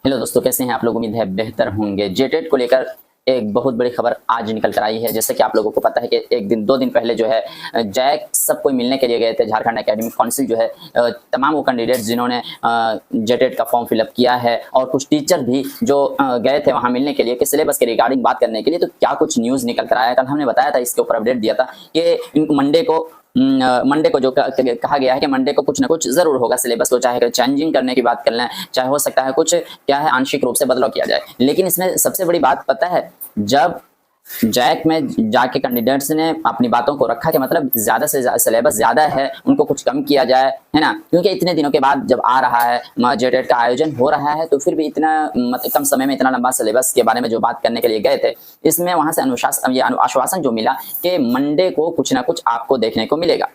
Hello दोस्तों, कैसे हैं आप लोग। उम्मीद है बेहतर होंगे। जेटेट को लेकर एक बहुत बड़ी खबर आज निकल कर आई है। जैसे कि आप लोगों को पता है कि एक दिन दो दिन पहले जो है जैक सबको मिलने के लिए गए थे। झारखंड एकेडमिक काउंसिल जो है तमाम वो कैंडिडेट्स जिन्होंने जेटेट का फॉर्म फिलअप किया है और कुछ टीचर भी जो गए थे वहां मिलने के लिए कि सिलेबस के रिगार्डिंग बात करने के लिए, तो क्या कुछ न्यूज़ निकल कर आया। कल हमने बताया था, इसके ऊपर अपडेट दिया था कि मंडे को जो कहा गया है कि मंडे को कुछ ना कुछ जरूर होगा सिलेबस को, चाहे चेंजिंग करने की बात कर लें, चाहे हो सकता है कुछ क्या है आंशिक रूप से बदलाव किया जाए। लेकिन इसमें सबसे बड़ी बात पता है, जब जैक में जाके कैंडिडेट्स ने अपनी बातों को रखा कि मतलब ज्यादा से ज्यादा सिलेबस ज्यादा है, उनको कुछ कम किया जाए, है ना। क्योंकि इतने दिनों के बाद जब आ रहा है जेटेट का आयोजन हो रहा है, तो फिर भी इतना मतलब कम समय में इतना लंबा सिलेबस के बारे में जो बात करने के लिए गए थे, इसमें वहां से आश्वासन जो मिला कि मंडे को कुछ ना कुछ आपको देखने को मिलेगा।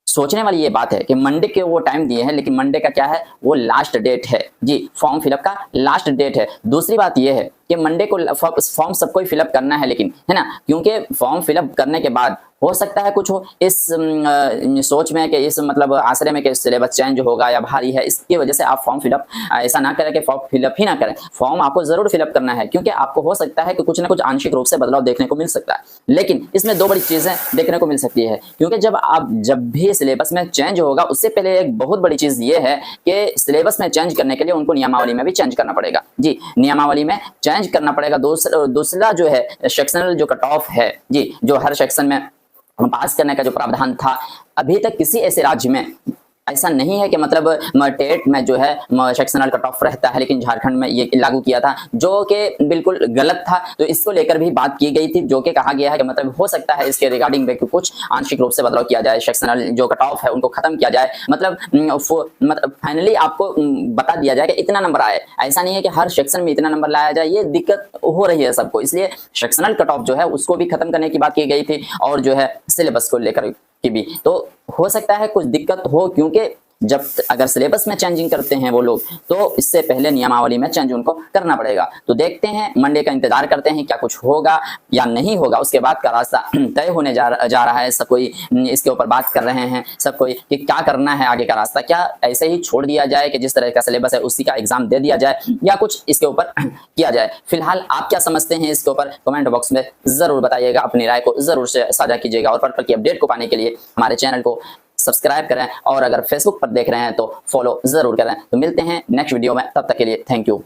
सोचने वाली ये बात है कि मंडे के वो टाइम दिए हैं, लेकिन मंडे का क्या है, वो लास्ट डेट है जी, फॉर्म फिलअप का लास्ट डेट है। दूसरी बात ये है कि मंडे को फॉर्म सबको ही फिलअप करना है, लेकिन है ना, क्योंकि फॉर्म फिलअप करने के बाद हो सकता है कुछ हो इस सोच में कि इस मतलब आश्रय में कि सिलेबस चेंज होगा या भारी है, इसकी वजह से आप फॉर्म फिलअप ऐसा ना करें कि फॉर्म फिलअप ही ना करें। फॉर्म आपको जरूर फिलअप करना है, क्योंकि आपको हो सकता है कि कुछ ना कुछ आंशिक रूप से बदलाव देखने को मिल सकता है। लेकिन इसमें दो बड़ी चीजें देखने को मिल सकती है, क्योंकि जब भी सिलेबस में चेंज होगा, उससे पहले एक बहुत बड़ी चीज ये है कि सिलेबस में चेंज करने के लिए उनको नियमावली में भी चेंज करना पड़ेगा जी, नियमावली में चेंज करना पड़ेगा। दूसरा जो है सेक्शनल जो कट ऑफ है जी, जो हर सेक्शन में पास करने का जो प्रावधान था, अभी तक किसी ऐसे राज्य में ऐसा नहीं है कि मतलब टेट में जो है सेक्शनल कट ऑफ रहता है, लेकिन झारखंड में ये लागू किया था, जो कि बिल्कुल गलत था। तो इसको लेकर भी बात की गई थी, जो कि कहा गया है कि मतलब हो सकता है इसके रिगार्डिंग में कुछ आंशिक रूप से बदलाव किया जाए, सेक्शनल जो कट ऑफ है उनको खत्म किया जाए। मतलब फाइनली आपको बता दिया जाए कि इतना नंबर आए। ऐसा नहीं है कि हर सेक्शन में इतना नंबर लाया जाए, ये दिक्कत हो रही है सबको, इसलिए सेक्शनल कट ऑफ जो है उसको भी खत्म करने की बात की गई थी, और जो है सिलेबस को लेकर की भी। तो हो सकता है कुछ दिक्कत हो, क्योंकि जब अगर सिलेबस में चेंजिंग करते हैं वो लोग, तो इससे पहले नियमावली में चेंज उनको करना पड़ेगा। तो देखते हैं, मंडे का इंतजार करते हैं, क्या कुछ होगा या नहीं होगा। उसके बाद का रास्ता तय होने जा रहा है। सब कोई इसके ऊपर बात कर रहे हैं, सब कोई कि क्या करना है आगे का रास्ता। क्या ऐसे ही छोड़ दिया जाए कि जिस तरह का सिलेबस है उसी का एग्जाम दे दिया जाए, या कुछ इसके ऊपर किया जाए। फिलहाल आप क्या समझते हैं इसके ऊपर कमेंट बॉक्स में जरूर बताइएगा, अपनी राय को जरूर से साझा कीजिएगा। और पल की अपडेट को पाने के लिए हमारे चैनल को सब्सक्राइब करें, और अगर फेसबुक पर देख रहे हैं तो फॉलो जरूर करें। तो मिलते हैं नेक्स्ट वीडियो में, तब तक के लिए थैंक यू।